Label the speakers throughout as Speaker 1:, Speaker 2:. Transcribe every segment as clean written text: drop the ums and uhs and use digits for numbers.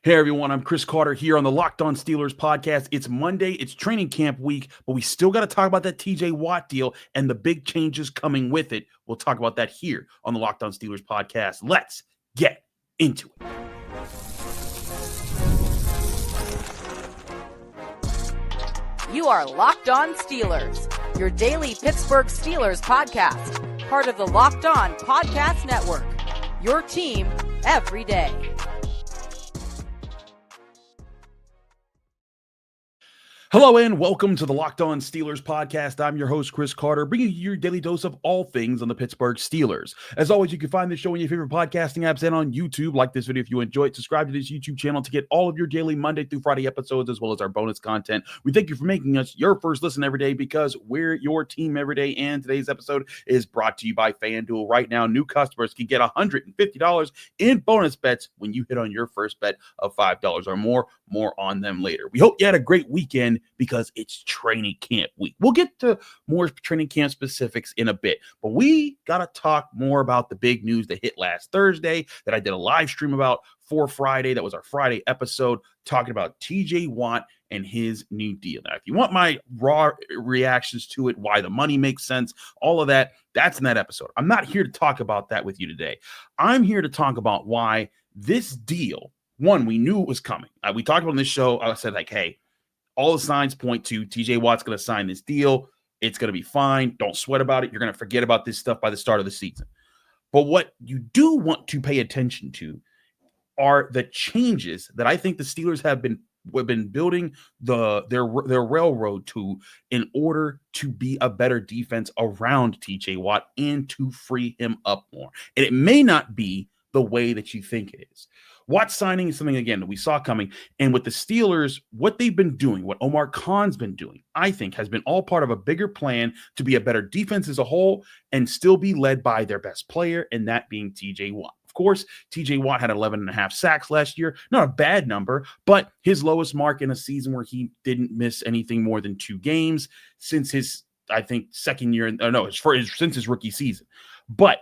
Speaker 1: Hey everyone, I'm Chris Carter here on the Locked On Steelers podcast. It's Monday, it's training camp week, but we still got to talk about that TJ Watt deal and the big changes coming with it. We'll talk about that here on the Locked On Steelers podcast. Let's get into it.
Speaker 2: You are Locked On Steelers, your daily Pittsburgh Steelers podcast, part of the Locked On Podcast Network, your team every day.
Speaker 1: Hello and welcome to the Locked On Steelers podcast. I'm your host, Chris Carter, bringing you your daily dose of all things on the Pittsburgh Steelers. As always, you can find this show in your favorite podcasting apps and on YouTube. Like this video if you enjoy it. Subscribe to this YouTube channel to get all of your daily Monday through Friday episodes, as well as our bonus content. We thank you for making us your first listen every day because we're your team every day. And today's episode is brought to you by FanDuel. Right now, new customers can get $150 in bonus bets when you hit on your first bet of $5 or more. More on them later. We hope you had a great weekend because it's training camp week. We'll get to more training camp specifics in a bit, but we got to talk more about the big news that hit last Thursday that I did a live stream about for Friday. That was our Friday episode talking about TJ Watt and his new deal. Now, if you want my raw reactions to it, why the money makes sense, all of that, that's in that episode. I'm not here to talk about that with you today. I'm here to talk about why this deal, one, we knew it was coming. We talked about on this show. I said, like, hey, all the signs point to TJ Watt's going to sign this deal. It's going to be fine. Don't sweat about it. You're going to forget about this stuff by the start of the season. But what you do want to pay attention to are the changes that I think the Steelers have been building their railroad to in order to be a better defense around TJ Watt and to free him up more. And it may not be the way that you think it is. Watt signing is something, again, that we saw coming. And with the Steelers, what they've been doing, what Omar Khan's been doing, I think has been all part of a bigger plan to be a better defense as a whole and still be led by their best player, and that being TJ Watt. Of course, TJ Watt had 11.5 sacks last year. Not a bad number, but his lowest mark in a season where he didn't miss anything more than 2 games since his, I think, second year. Since his rookie season. But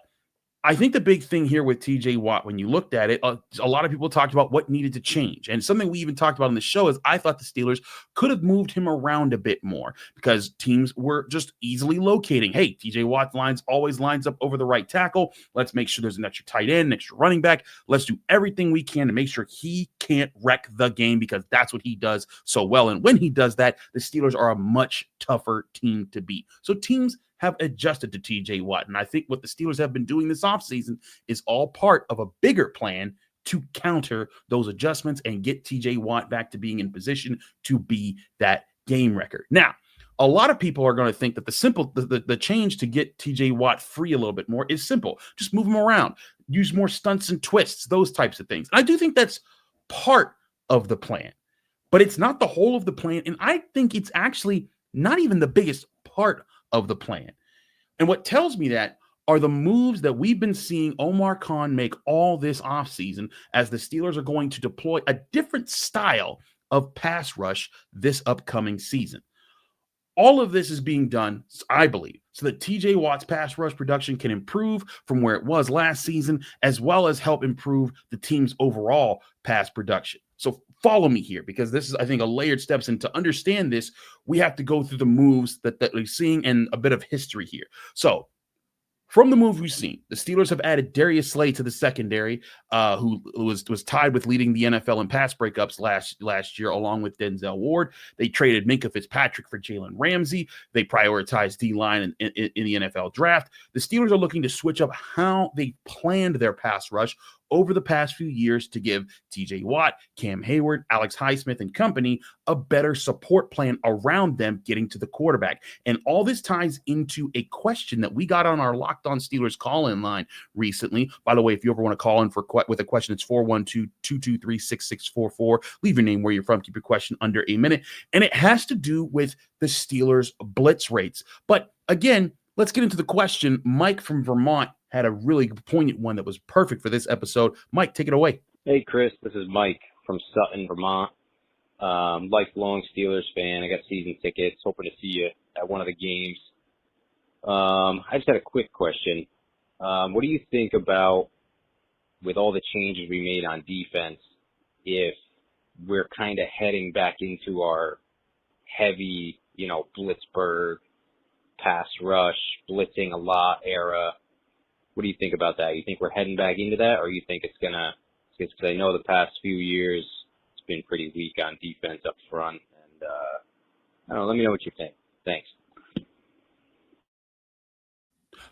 Speaker 1: I think the big thing here with TJ Watt, when you looked at it, a lot of people talked about what needed to change. And something we even talked about on the show is I thought the Steelers could have moved him around a bit more because teams were just easily locating. Hey, TJ Watt always lines up over the right tackle. Let's make sure there's an extra tight end, an extra running back. Let's do everything we can to make sure he can't wreck the game because that's what he does so well. And when he does that, the Steelers are a much tougher team to beat. So teams have adjusted to TJ Watt. And I think what the Steelers have been doing this offseason is all part of a bigger plan to counter those adjustments and get TJ Watt back to being in position to be that game record. Now, a lot of people are going to think that the change to get TJ Watt free a little bit more is simple. Just move him around, use more stunts and twists, those types of things. I do think that's part of the plan, but it's not the whole of the plan. And I think it's actually not even the biggest part of the plan. And what tells me that are the moves that we've been seeing Omar Khan make all this offseason as the Steelers are going to deploy a different style of pass rush this upcoming season. All of this is being done, I believe, so that TJ Watt's pass rush production can improve from where it was last season, as well as help improve the team's overall pass production. So follow me here because this is, I think, a layered steps. And to understand this, we have to go through the moves that we're seeing and a bit of history here. So from the move we've seen, the Steelers have added Darius to the secondary, who was tied with leading the NFL in pass breakups last year, along with Denzel Ward. They traded Minkah Fitzpatrick for Jalen Ramsey. They prioritized D-line in the NFL draft. The Steelers are looking to switch up how they planned their pass rush over the past few years to give TJ Watt, Cam Hayward, Alex Highsmith, and company a better support plan around them getting to the quarterback. And all this ties into a question that we got on our Locked On Steelers call-in line recently. By the way, if you ever want to call in with a question, it's 412-223-6644. Leave your name, where you're from, keep your question under a minute. And it has to do with the Steelers' blitz rates. But again, let's get into the question. Mike from Vermont had a really poignant one that was perfect for this episode. Mike, take it away.
Speaker 3: Hey, Chris. This is Mike from Sutton, Vermont. Lifelong Steelers fan. I got season tickets. Hoping to see you at one of the games. I just had a quick question. What do you think about, with all the changes we made on defense, if we're kind of heading back into our heavy, Blitzburg, pass rush, blitzing a lot era. What do you think about that? You think we're heading back into that, or you think it's because I know the past few years it's been pretty weak on defense up front, and I don't know, let me know what you think. Thanks.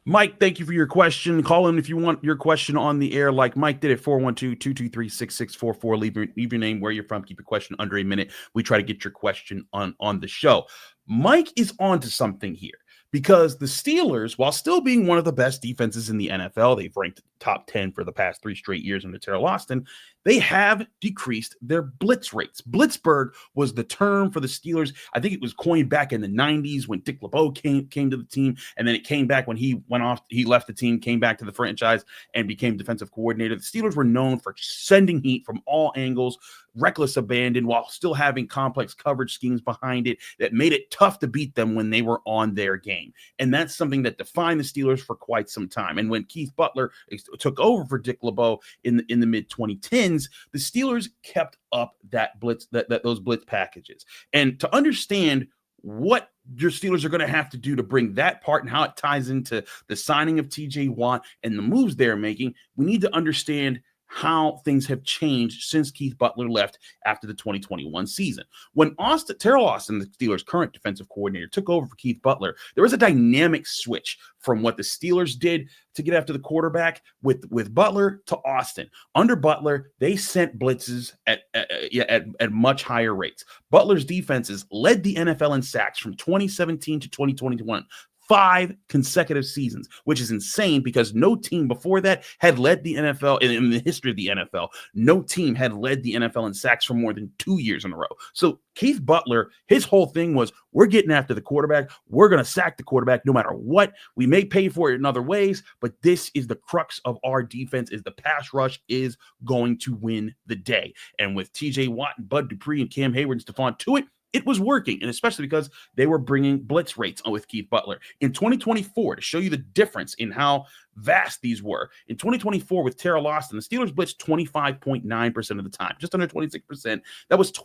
Speaker 1: Mike, thank you for your question. Call in if you want your question on the air, like Mike did at 412-223-6644. Leave your name, where you're from. Keep your question under a minute. We try to get your question on the show. Mike is onto something here, because the Steelers, while still being one of the best defenses in the NFL, they've ranked top 10 for the past 3 straight years under Teryl Austin, they have decreased their blitz rates. Blitzburg was the term for the Steelers. I think it was coined back in the 90s when Dick LeBeau came to the team, and then it came back when he left the team, came back to the franchise, and became defensive coordinator. The Steelers were known for sending heat from all angles, reckless abandon, while still having complex coverage schemes behind it that made it tough to beat them when they were on their game. And that's something that defined the Steelers for quite some time. And when Keith Butler took over for Dick LeBeau in the mid-2010s, the Steelers kept up that blitz, those blitz packages. And to understand what your Steelers are going to have to do to bring that part and how it ties into the signing of TJ Watt and the moves they're making, we need to understand how things have changed since Keith Butler left after the 2021 season. When Teryl Austin, the Steelers' current defensive coordinator, took over for Keith Butler, there was a dynamic switch from what the Steelers did to get after the quarterback with Butler to Austin. Under Butler, they sent blitzes at much higher rates. Butler's defenses led the NFL in sacks from 2017 to 2021. 5 consecutive seasons, which is insane because no team before that had led the NFL in the history of the NFL. No team had led the NFL in sacks for more than 2 years in a row. So Keith Butler, his whole thing was, we're getting after the quarterback. We're going to sack the quarterback no matter what. We may pay for it in other ways, but this is the crux of our defense, is the pass rush is going to win the day. And with TJ Watt and Bud Dupree and Cam Hayward and Stephon Tuitt, it was working, and especially because they were bringing blitz rates with Keith Butler. In 2024, to show you the difference in how vast these were, in 2024 with Teryl Austin, the Steelers blitzed 25.9% of the time, just under 26%. That was the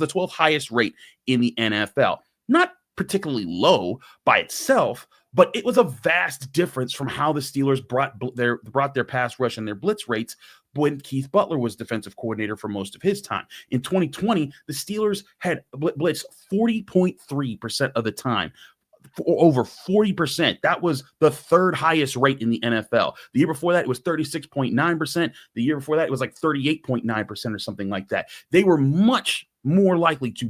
Speaker 1: 12th highest rate in the NFL. Not particularly low by itself, but it was a vast difference from how the Steelers brought their pass rush and their blitz rates when Keith Butler was defensive coordinator for most of his time. In 2020, the Steelers had blitzed 40.3% of the time. Over 40%. That was the 3rd highest rate in the NFL. The year before that, it was 36.9%. The year before that, it was like 38.9% or something like that. They were much more likely to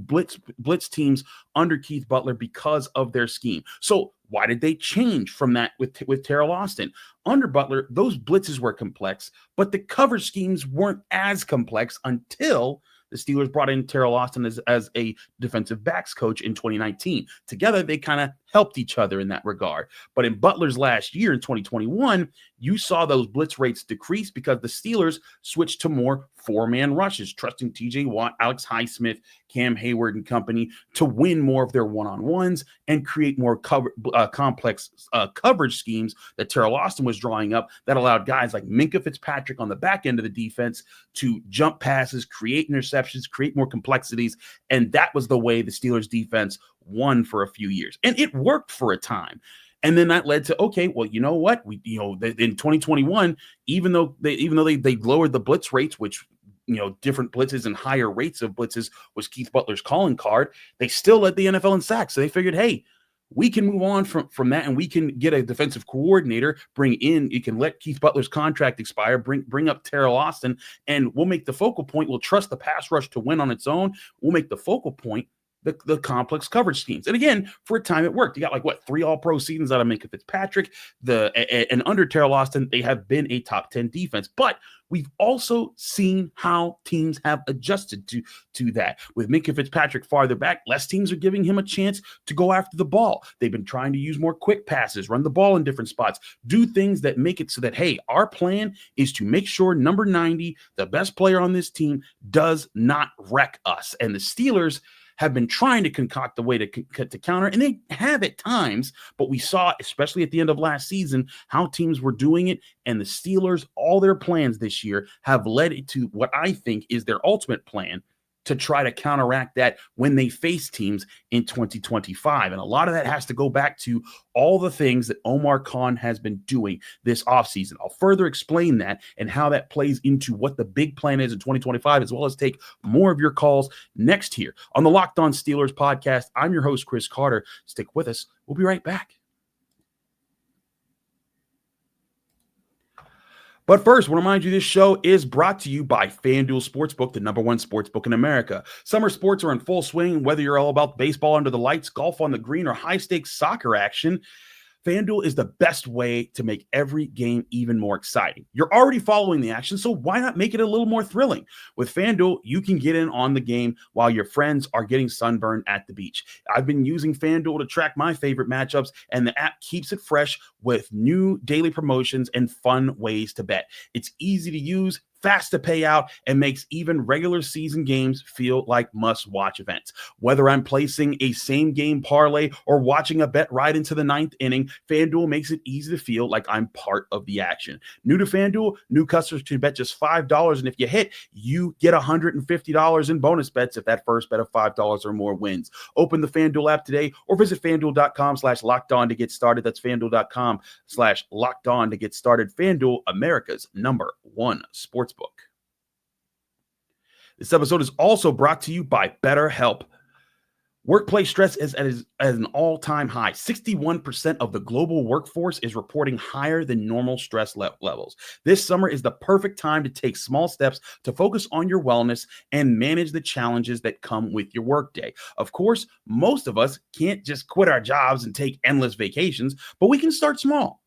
Speaker 1: blitz teams under Keith Butler because of their scheme. So why did they change from that with Teryl Austin? Under Butler, those blitzes were complex, but the coverage schemes weren't as complex until the Steelers brought in Teryl Austin as a defensive backs coach in 2019. Together, they kind of helped each other in that regard. But in Butler's last year, in 2021, you saw those blitz rates decrease because the Steelers switched to more 4-man rushes, trusting TJ Watt, Alex Highsmith, Cam Hayward and company to win more of their one-on-ones and create more complex coverage schemes that Teryl Austin was drawing up that allowed guys like Minkah Fitzpatrick on the back end of the defense to jump passes, create interceptions, create more complexities. And that was the way the Steelers defense won for a few years. And it worked for a time. And then that led to, okay, well, you know what? In 2021, even though they lowered the blitz rates, which, different blitzes and higher rates of blitzes was Keith Butler's calling card, they still led the NFL in sacks. So they figured, hey, we can move on from that, and we can get a defensive coordinator, you can let Keith Butler's contract expire, bring up Teryl Austin, and we'll make the focal point. We'll trust the pass rush to win on its own. We'll make the focal point the complex coverage schemes. And again, for a time it worked. You got 3 all-pro seasons out of Minkah Fitzpatrick. And under Teryl Austin, they have been a top 10 defense. But we've also seen how teams have adjusted to that. With Minkah Fitzpatrick farther back, less teams are giving him a chance to go after the ball. They've been trying to use more quick passes, run the ball in different spots, do things that make it so that, hey, our plan is to make sure number 90, the best player on this team, does not wreck us. And the Steelers have been trying to concoct a way to counter, and they have at times, but we saw, especially at the end of last season, how teams were doing it, and the Steelers, all their plans this year have led to what I think is their ultimate plan to try to counteract that when they face teams in 2025. And a lot of that has to go back to all the things that Omar Khan has been doing this offseason. I'll further explain that and how that plays into what the big plan is in 2025, as well as take more of your calls next here on the Locked On Steelers podcast. I'm your host, Chris Carter. Stick with us. We'll be right back. But first, I want to remind you this show is brought to you by FanDuel Sportsbook, the #1 sportsbook in America. Summer sports are in full swing, whether you're all about baseball under the lights, golf on the green, or high-stakes soccer action. FanDuel is the best way to make every game even more exciting. You're already following the action, so why not make it a little more thrilling? With FanDuel, you can get in on the game while your friends are getting sunburned at the beach. I've been using FanDuel to track my favorite matchups, and the app keeps it fresh with new daily promotions and fun ways to bet. It's easy to use, fast to pay out, and makes even regular season games feel like must-watch events. Whether I'm placing a same-game parlay or watching a bet right into the 9th inning, FanDuel makes it easy to feel like I'm part of the action. New to FanDuel, new customers can bet just $5, and if you hit, you get $150 in bonus bets if that first bet of $5 or more wins. Open the FanDuel app today or visit FanDuel.com/lockedon to get started. That's FanDuel.com/lockedon to get started. FanDuel, America's #1 sportsbook. This episode is also brought to you by BetterHelp. Workplace stress is at an all-time high. 61% of the global workforce is reporting higher than normal stress levels. This summer is the perfect time to take small steps to focus on your wellness and manage the challenges that come with your workday. Of course, most of us can't just quit our jobs and take endless vacations, but we can start small.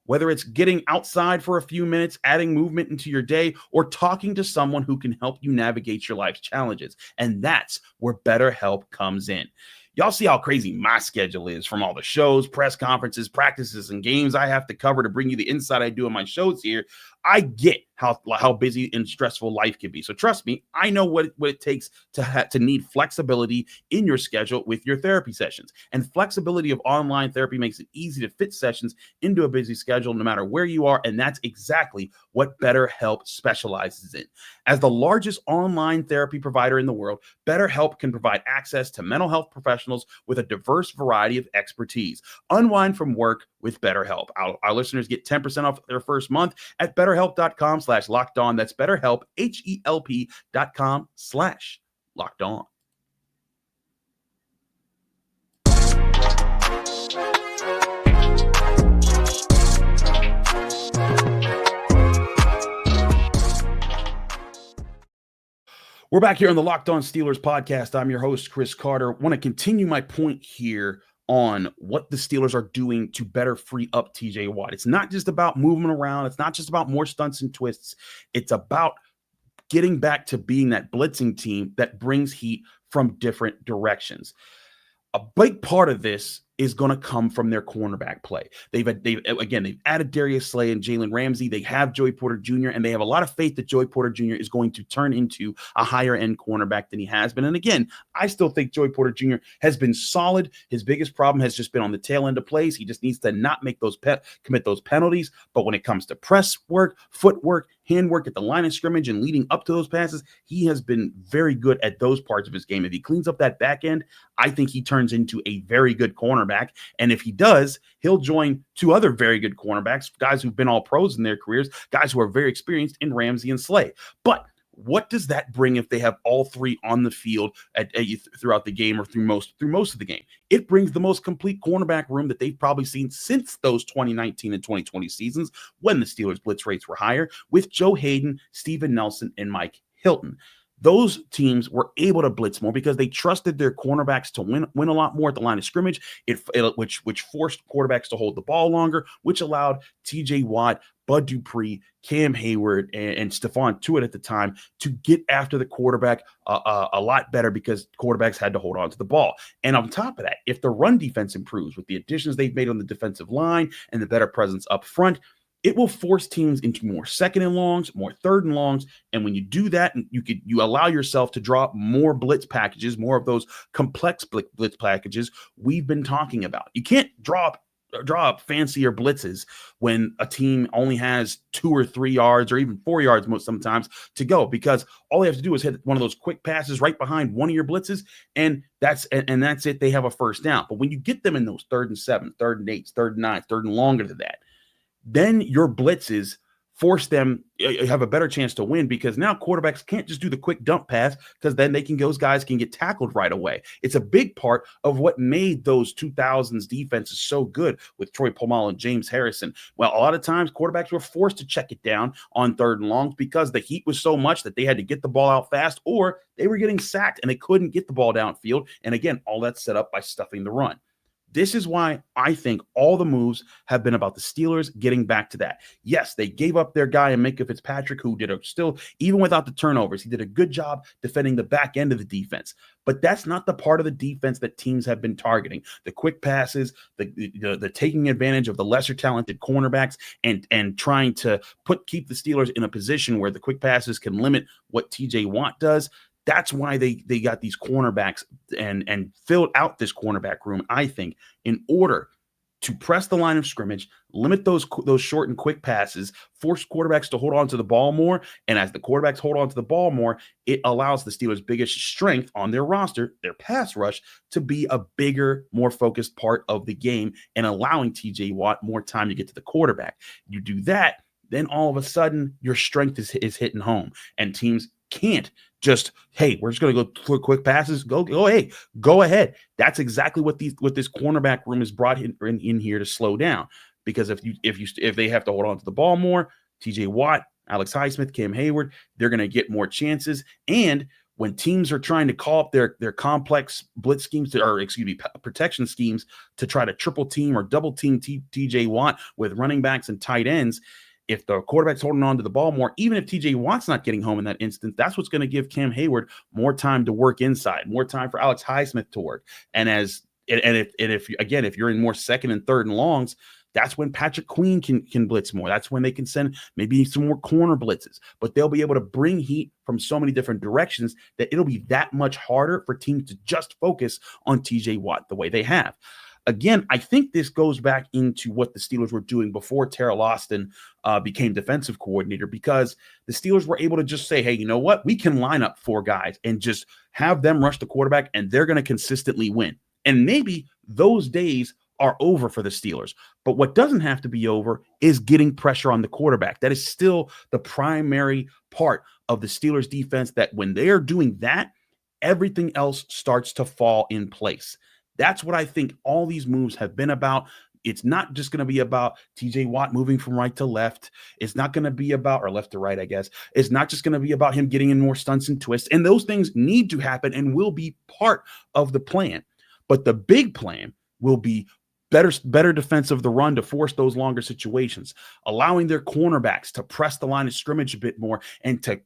Speaker 1: Whether it's getting outside for a few minutes, adding movement into your day, or talking to someone who can help you navigate your life's challenges. And that's where BetterHelp comes in. Y'all see how crazy my schedule is, from all the shows, press conferences, practices, and games I have to cover to bring you the insight I do in my shows here. I get how busy and stressful life can be. So trust me, I know what it takes to need flexibility in your schedule with your therapy sessions. And flexibility of online therapy makes it easy to fit sessions into a busy schedule no matter where you are. And that's exactly what BetterHelp specializes in. As the largest online therapy provider in the world, BetterHelp can provide access to mental health professionals with a diverse variety of expertise. Unwind from work with BetterHelp. Our listeners get 10% off their first month at BetterHelp.com/lockedon. That's BetterHelp, HELP.com/lockedon. We're back here on the Locked On Steelers podcast. I'm your host, Chris Carter. Want to continue my point here on what the Steelers are doing to better free up TJ Watt. It's not just about moving around. It's not just about more stunts and twists. It's about getting back to being that blitzing team that brings heat from different directions. A big part of this is going to come from their cornerback play. They've added Darius and Jalen Ramsey. They have Joey Porter Jr., and they have a lot of faith that Joey Porter Jr. is going to turn into a higher end cornerback than he has been. And again, I still think Joey Porter Jr. has been solid. His biggest problem has just been on the tail end of plays. He just needs to not make commit those penalties. But when it comes to press work, footwork, handwork at the line of scrimmage and leading up to those passes, he has been very good at those parts of his game. If he cleans up that back end, I think he turns into a very good cornerback. And if he does, he'll join two other very good cornerbacks, guys who've been all pros in their careers, guys who are very experienced in Ramsey and Slay. But what does that bring if they have all three on the field throughout the game or through most of the game? It brings the most complete cornerback room that they've probably seen since those 2019 and 2020 seasons when the Steelers blitz rates were higher, with Joe Hayden, Steven Nelson, and Mike Hilton. Those teams were able to blitz more because they trusted their cornerbacks to win a lot more at the line of scrimmage, which forced quarterbacks to hold the ball longer, which allowed TJ Watt, Bud Dupree, Cam Hayward, and Stephon Tuitt at the time to get after the quarterback a lot better because quarterbacks had to hold on to the ball. And on top of that, if the run defense improves with the additions they've made on the defensive line and the better presence up front, it will force teams into more second and longs, more third and longs. And when you do that, you allow yourself to draw more blitz packages, more of those complex blitz packages we've been talking about. You can't draw up fancier blitzes when a team only has 2 or 3 yards or even 4 yards sometimes to go, because all they have to do is hit one of those quick passes right behind one of your blitzes, and that's it. They have a first down. But when you get them in those 3rd and 7, 3rd and 8s, 3rd and 9s, 3rd and longer than that, then your blitzes force them, have a better chance to win, because now quarterbacks can't just do the quick dump pass, because then those guys can get tackled right away. It's a big part of what made those 2000s defenses so good with Troy Polamalu and James Harrison. Well, a lot of times quarterbacks were forced to check it down on 3rd and longs because the heat was so much that they had to get the ball out fast, or they were getting sacked and they couldn't get the ball downfield. And again, all that's set up by stuffing the run. This is why I think all the moves have been about the Steelers getting back to that. Yes, they gave up their guy in Minkah Fitzpatrick, who even without the turnovers, he did a good job defending the back end of the defense. But that's not the part of the defense that teams have been targeting. The quick passes, the taking advantage of the lesser talented cornerbacks, and trying to keep the Steelers in a position where the quick passes can limit what TJ Watt does. That's why they got these cornerbacks and filled out this cornerback room, I think, in order to press the line of scrimmage, limit those short and quick passes, force quarterbacks to hold on to the ball more. And as the quarterbacks hold on to the ball more, it allows the Steelers' biggest strength on their roster, their pass rush, to be a bigger, more focused part of the game, and allowing TJ Watt more time to get to the quarterback. You do that, then all of a sudden your strength is hitting home, and teams can't just, hey, we're just going to go for quick passes. Hey, go ahead. That's exactly what this cornerback room is brought in here to slow down. Because if they have to hold on to the ball more, TJ Watt, Alex Highsmith, Cam Hayward, they're going to get more chances. And when teams are trying to call up their complex blitz schemes, protection schemes to try to triple team or double team TJ Watt with running backs and tight ends, if the quarterback's holding on to the ball more, even if TJ Watt's not getting home in that instance, that's what's going to give Cam Hayward more time to work inside, more time for Alex Highsmith to work. And if you're in more second and third and longs, that's when Patrick Queen can blitz more. That's when they can send maybe some more corner blitzes. But they'll be able to bring heat from so many different directions that it'll be that much harder for teams to just focus on TJ Watt the way they have. Again, I think this goes back into what the Steelers were doing before Teryl Austin became defensive coordinator, because the Steelers were able to just say, hey, you know what? We can line up 4 guys and just have them rush the quarterback, and they're going to consistently win. And maybe those days are over for the Steelers. But what doesn't have to be over is getting pressure on the quarterback. That is still the primary part of the Steelers defense, that when they are doing that, everything else starts to fall in place. That's what I think all these moves have been about. It's not just going to be about TJ Watt moving from right to left. It's not going to be about, or left to right, I guess. It's not just going to be about him getting in more stunts and twists. And those things need to happen and will be part of the plan. But the big plan will be better defense of the run to force those longer situations, allowing their cornerbacks to press the line of scrimmage a bit more, and to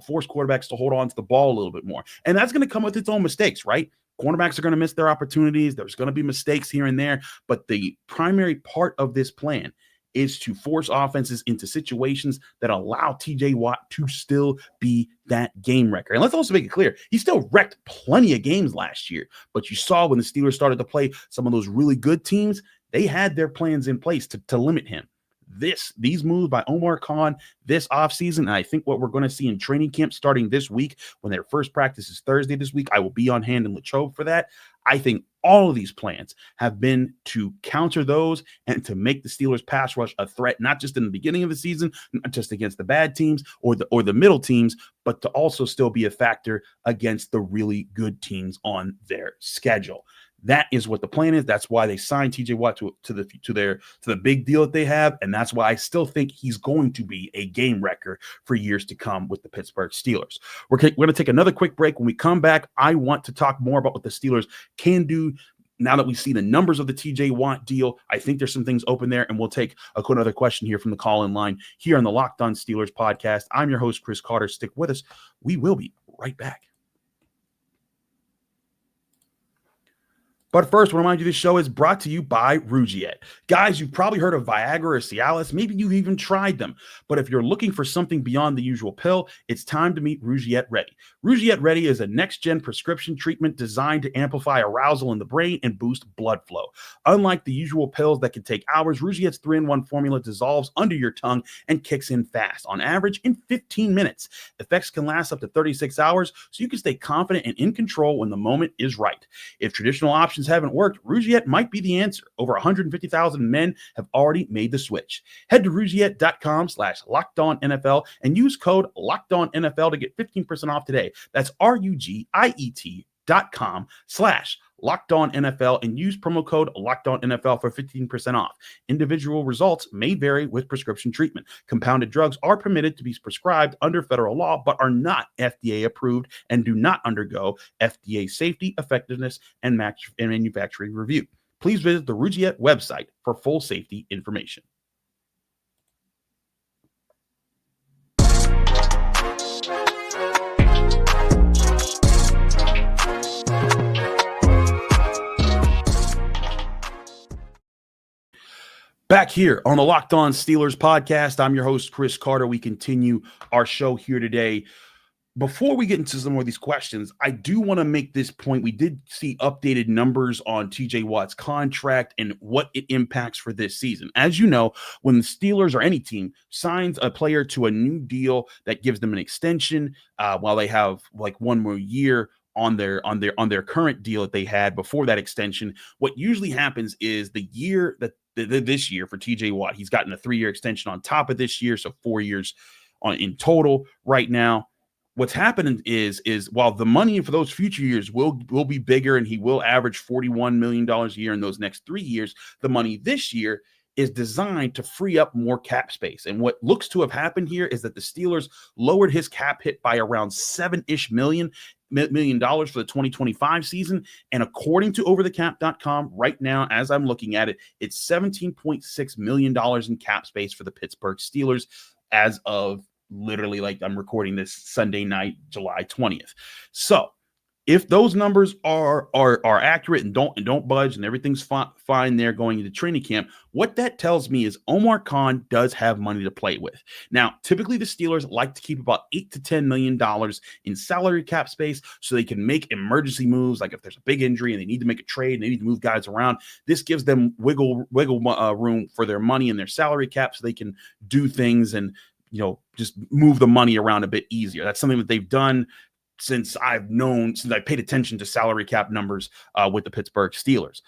Speaker 1: force quarterbacks to hold on to the ball a little bit more. And that's going to come with its own mistakes, right? Cornerbacks are going to miss their opportunities. There's going to be mistakes here and there. But the primary part of this plan is to force offenses into situations that allow TJ Watt to still be that game wrecker. And let's also make it clear, he still wrecked plenty of games last year. But you saw when the Steelers started to play some of those really good teams, they had their plans in place to limit him. These moves by Omar Khan this offseason, and I think what we're going to see in training camp starting this week, when their first practice is Thursday this week, I will be on hand in Latrobe for that. I think all of these plans have been to counter those and to make the Steelers pass rush a threat, not just in the beginning of the season, not just against the bad teams or the middle teams, but to also still be a factor against the really good teams on their schedule. That is what the plan is. That's why they signed TJ Watt to the big deal that they have, and that's why I still think he's going to be a game wrecker for years to come with the Pittsburgh Steelers. We're going to take another quick break. When we come back, I want to talk more about what the Steelers can do now that we see the numbers of the TJ Watt deal. I think there's some things open there, and we'll take another question here from the call-in line here on the Locked On Steelers podcast. I'm your host, Chris Carter. Stick with us. We will be right back. But first, I want to remind you this show is brought to you by Rugiet. Guys, you've probably heard of Viagra or Cialis. Maybe you've even tried them. But if you're looking for something beyond the usual pill, it's time to meet Rugiet Ready. Rugiet Ready is a next-gen prescription treatment designed to amplify arousal in the brain and boost blood flow. Unlike the usual pills that can take hours, Rugiet's 3-in-1 formula dissolves under your tongue and kicks in fast, on average in 15 minutes. Effects can last up to 36 hours, so you can stay confident and in control when the moment is right. If traditional options haven't worked, Rugiet might be the answer. Over 150,000 men have already made the switch. Head to Rugiet.com/LockedOnNFL and use code LockedOnNFL to get 15% off today. That's RUGIET.com/LockedOnNFL and use promo code LockedOnNFL for 15% off. Individual results may vary with prescription treatment. Compounded drugs are permitted to be prescribed under federal law, but are not FDA approved and do not undergo FDA safety, effectiveness, and manufacturing review. Please visit the Rugiet website for full safety information. Back here on the Locked On Steelers podcast, I'm your host, Chris Carter. We continue our show here today. Before we get into some more of these questions, I do want to make this point. We did see updated numbers on TJ Watt's contract and what it impacts for this season. As you know, when the Steelers or any team signs a player to a new deal that gives them an extension while they have like one more year on their current deal that they had before that extension, what usually happens is the year that this year for TJ Watt, he's gotten a 3-year extension on top of this year, so 4 years in total right now. What's happening is while the money for those future years will be bigger and he will average $41 million a year in those next 3 years, the money this year is designed to free up more cap space. And what looks to have happened here is that the Steelers lowered his cap hit by around $7-ish million for the 2025 season. And according to overthecap.com, right now, as I'm looking at it, it's $17.6 million in cap space for the Pittsburgh Steelers as of literally, like, I'm recording this Sunday night, July 20th. So if those numbers are accurate and don't budge and everything's fine there going into training camp, what that tells me is Omar Khan does have money to play with. Now, typically the Steelers like to keep about $8 to $10 million in salary cap space so they can make emergency moves. Like if there's a big injury and they need to make a trade and they need to move guys around, this gives them wiggle room for their money and their salary cap so they can do things and, you know, just move the money around a bit easier. That's something that they've done since I paid attention to salary cap numbers with the Pittsburgh Steelers.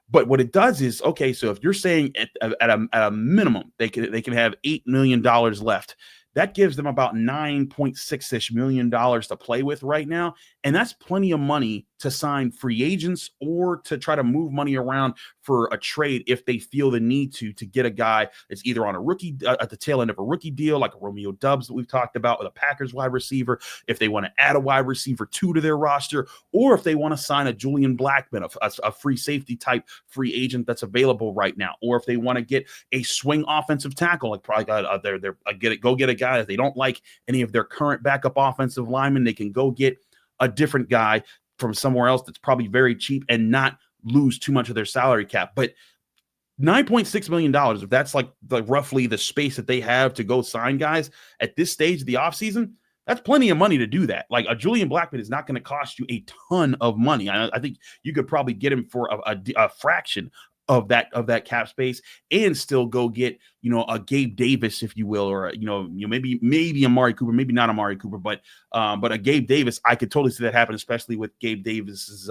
Speaker 1: But what it does is, okay, so if you're saying at a minimum they can have $8 million left, that gives them about $9.6-ish million to play with right now. And that's plenty of money to sign free agents or to try to move money around for a trade if they feel the need to get a guy that's either on a rookie at the tail end of a rookie deal, like a Romeo Doubs that we've talked about with a Packers wide receiver, if they want to add a wide receiver 2 to their roster, or if they want to sign a Julian Blackmon, a free safety type free agent that's available right now, or if they want to get a swing offensive tackle, like probably go get a guy. If they don't like any of their current backup offensive linemen, they can go get a different guy from somewhere else that's probably very cheap and not lose too much of their salary cap. But $9.6 million, if that's like roughly the space that they have to go sign guys at this stage of the offseason, that's plenty of money to do that. Like a Julian Blackmon is not going to cost you a ton of money. I think you could probably get him for a fraction of that cap space and still go get, you know, a Gabe Davis, if you will, or, maybe Amari Cooper, maybe not Amari Cooper, but a Gabe Davis. I could totally see that happen, especially with Gabe Davis's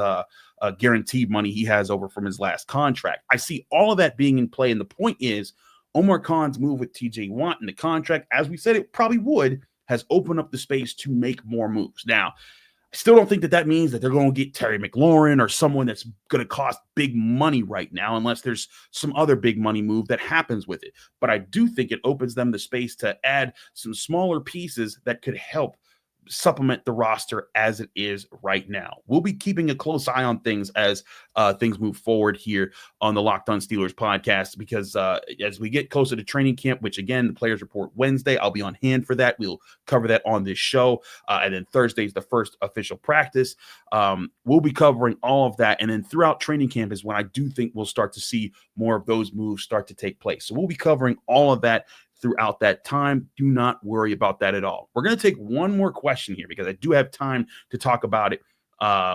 Speaker 1: guaranteed money he has over from his last contract. I see all of that being in play. And the point is Omar Khan's move with TJ Watt and the contract, as we said, it probably has opened up the space to make more moves. Now, I still don't think that means that they're going to get Terry McLaurin or someone that's going to cost big money right now, unless there's some other big money move that happens with it. But I do think it opens them the space to add some smaller pieces that could help supplement the roster as it is right now. We'll be keeping a close eye on things as things move forward here on the Locked On Steelers podcast, because as we get closer to training camp, which again, the players report Wednesday, I'll be on hand for that. We'll cover that on this show. And then Thursday is the first official practice. We'll be covering all of that. And then throughout training camp is when I do think we'll start to see more of those moves start to take place. So we'll be covering all of that throughout that time. Do not worry about that at all. We're going to take one more question here because I do have time to talk about it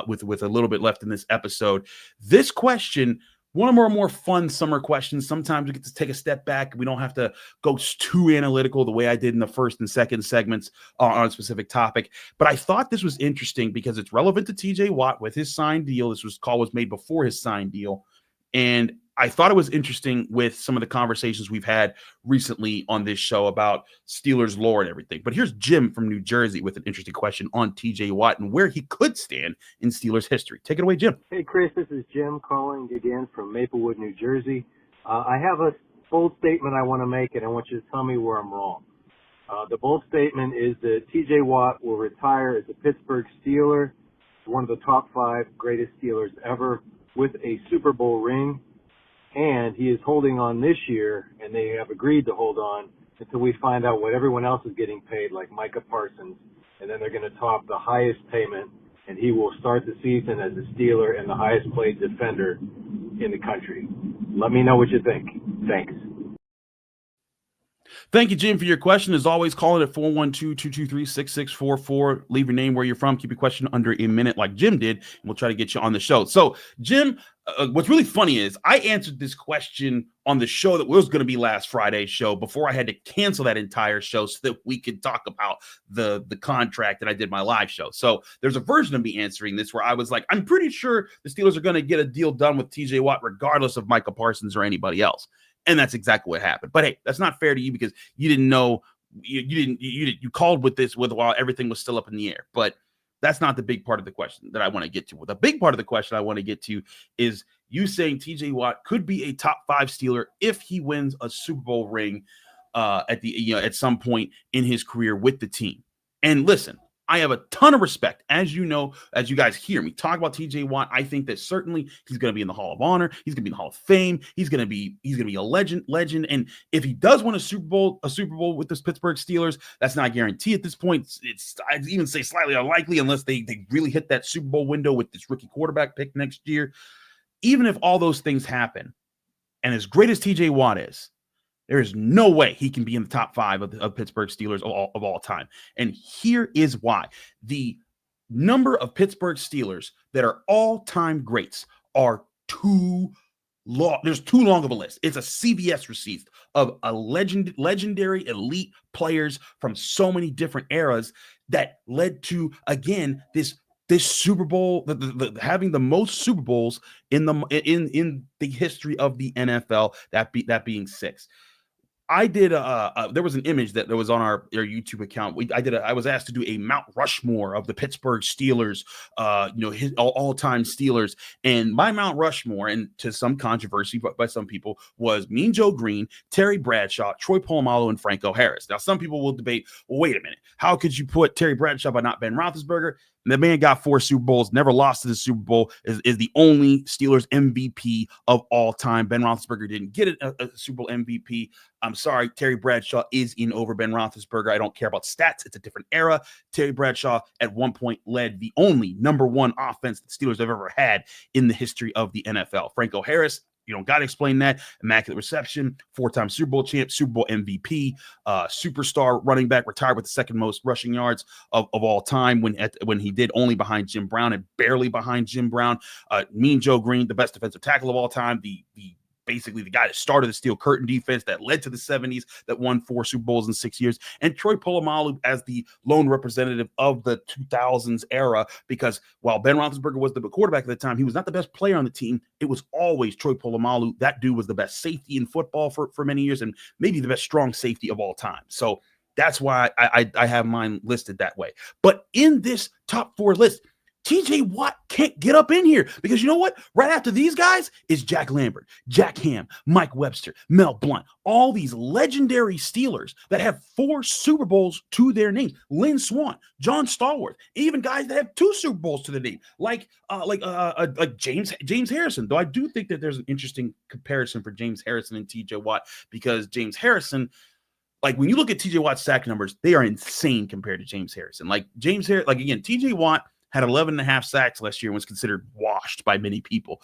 Speaker 1: with a little bit left in this episode. This question, one of our more fun summer questions. Sometimes we get to take a step back. We don't have to go too analytical the way I did in the first and second segments on a specific topic. But I thought this was interesting because it's relevant to TJ Watt with his signed deal. This call was made before his signed deal. And I thought it was interesting with some of the conversations we've had recently on this show about Steelers lore and everything. But here's Jim from New Jersey with an interesting question on TJ Watt and where he could stand in Steelers history. Take it away, Jim.
Speaker 4: Hey, Chris, this is Jim calling again from Maplewood, New Jersey. I have a bold statement I want to make, and I want you to tell me where I'm wrong. The bold statement is that TJ Watt will retire as a Pittsburgh Steeler, one of the top 5 greatest Steelers ever, with a Super Bowl ring. And he is holding on this year, and they have agreed to hold on until we find out what everyone else is getting paid, like Micah Parsons. And then they're going to top the highest payment, and he will start the season as a Steeler and the highest paid defender in the country. Let me know what you think. Thanks.
Speaker 1: Thank you, Jim, for your question. As always, call it at 412-223-6644. Leave your name, where you're from. Keep your question under a minute like Jim did, and we'll try to get you on the show. So, Jim, what's really funny is I answered this question on the show that was going to be last Friday's show before I had to cancel that entire show so that we could talk about the contract, and I did my live show. So there's a version of me answering this where I was like, I'm pretty sure the Steelers are going to get a deal done with TJ Watt regardless of Micah Parsons or anybody else. And that's exactly what happened. But hey, that's not fair to you because you didn't know, you called with this while everything was still up in the air. But that's not the big part of the question that I want to get to. The big part of the question I want to get to is you saying TJ Watt could be a top 5 Steeler if he wins a Super Bowl ring at some point in his career with the team. And listen, I have a ton of respect, as you know, as you guys hear me talk about TJ Watt. I think that certainly he's going to be in the Hall of Honor. He's going to be in the Hall of Fame. He's going to be a legend. And if he does win a Super Bowl with the Pittsburgh Steelers, that's not a guarantee at this point. I'd even say slightly unlikely unless they really hit that Super Bowl window with this rookie quarterback pick next year. Even if all those things happen, and as great as TJ Watt is, there is no way he can be in the top 5 of Pittsburgh Steelers of all time. And here is why. The number of Pittsburgh Steelers that are all-time greats are too long. There's too long of a list. It's a CBS receipt of a legendary elite players from so many different eras that led to, again, this Super Bowl, having the most Super Bowls in the history of the NFL, that being 6. I did there was an image that was on our YouTube account. I was asked to do a Mount Rushmore of the Pittsburgh Steelers, his all-time Steelers. And my Mount Rushmore, and to some controversy by some people, was Mean Joe Green, Terry Bradshaw, Troy Polamalu, and Franco Harris. Now, some people will debate, well, wait a minute, how could you put Terry Bradshaw but not Ben Roethlisberger? The man got 4 Super Bowls, never lost to the Super Bowl, is the only Steelers MVP of all time. Ben Roethlisberger didn't get a Super Bowl MVP. I'm sorry, Terry Bradshaw is in over Ben Roethlisberger. I don't care about stats. It's a different era. Terry Bradshaw at one point led the only number 1 offense the Steelers have ever had in the history of the NFL. Franco Harris, you don't got to explain that. Immaculate reception, 4-time Super Bowl champ, Super Bowl MVP, superstar running back, retired with the second most rushing yards of all time when he did, only behind Jim Brown and barely behind Jim Brown. Mean Joe Green, the best defensive tackle of all time, basically the guy that started the Steel Curtain defense that led to the 70s, that won 4 Super Bowls in 6 years, and Troy Polamalu as the lone representative of the 2000s era, because while Ben Roethlisberger was the quarterback at the time, he was not the best player on the team. It was always Troy Polamalu. That dude was the best safety in football for many years, and maybe the best strong safety of all time. So that's why I have mine listed that way. But in this top 4 list, TJ Watt can't get up in here because you know what? Right after these guys is Jack Lambert, Jack Ham, Mike Webster, Mel Blount, all these legendary Steelers that have 4 Super Bowls to their name. Lynn Swann, John Stallworth, even guys that have 2 Super Bowls to their name, like James Harrison. Though I do think that there's an interesting comparison for James Harrison and TJ Watt because James Harrison, like when you look at TJ Watt's sack numbers, they are insane compared to James Harrison. Like TJ Watt had 11.5 sacks last year and was considered washed by many people.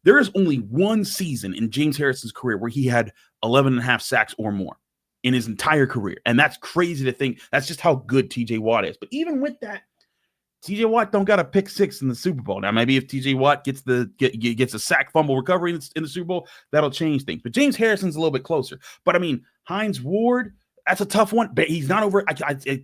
Speaker 1: There is only one season in James Harrison's career where he had 11.5 sacks or more in his entire career. And that's crazy to think. That's just how good TJ Watt is. But even with that, TJ Watt don't got a pick 6 in the Super Bowl. Now, maybe if TJ Watt gets a sack fumble recovery in the Super Bowl, that'll change things. But James Harrison's a little bit closer. But I mean, Hines Ward, that's a tough one, but he's not over.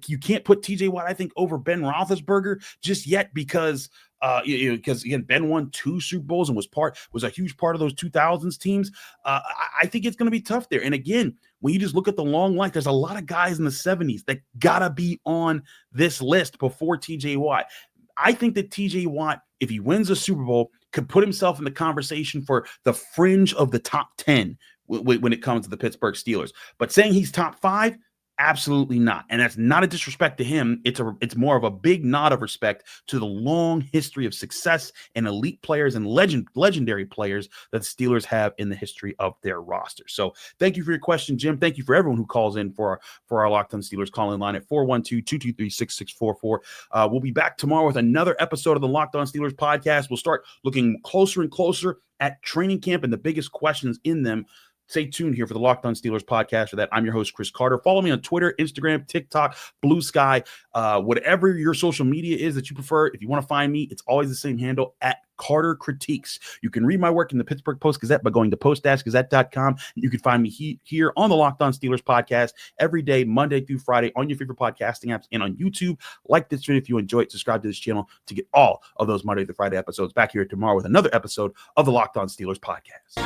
Speaker 1: You can't put TJ Watt, I think, over Ben Roethlisberger just yet because again, Ben won 2 Super Bowls and was a huge part of those 2000s teams. I think it's going to be tough there. And again, when you just look at the long line, there's a lot of guys in the 70s that gotta be on this list before TJ Watt. I think that TJ Watt, if he wins a Super Bowl, could put himself in the conversation for the fringe of the top 10 when it comes to the Pittsburgh Steelers. But saying he's top 5, absolutely not. And that's not a disrespect to him. It's more of a big nod of respect to the long history of success and elite players and legendary players that the Steelers have in the history of their roster. So thank you for your question, Jim. Thank you for everyone who calls in for our Locked On Steelers call-in line at 412-223-6644. We'll be back tomorrow with another episode of the Locked On Steelers podcast. We'll start looking closer and closer at training camp and the biggest questions in them. Stay tuned here for the Locked On Steelers podcast. For that, I'm your host, Chris Carter. Follow me on Twitter, Instagram, TikTok, Blue Sky, whatever your social media is that you prefer. If you want to find me, it's always the same handle, at Carter Critiques. You can read my work in the Pittsburgh Post-Gazette by going to post-gazette.com. You can find me here on the Locked On Steelers podcast every day, Monday through Friday, on your favorite podcasting apps and on YouTube. Like this video if you enjoy it. Subscribe to this channel to get all of those Monday through Friday episodes. Back here tomorrow with another episode of the Locked On Steelers podcast.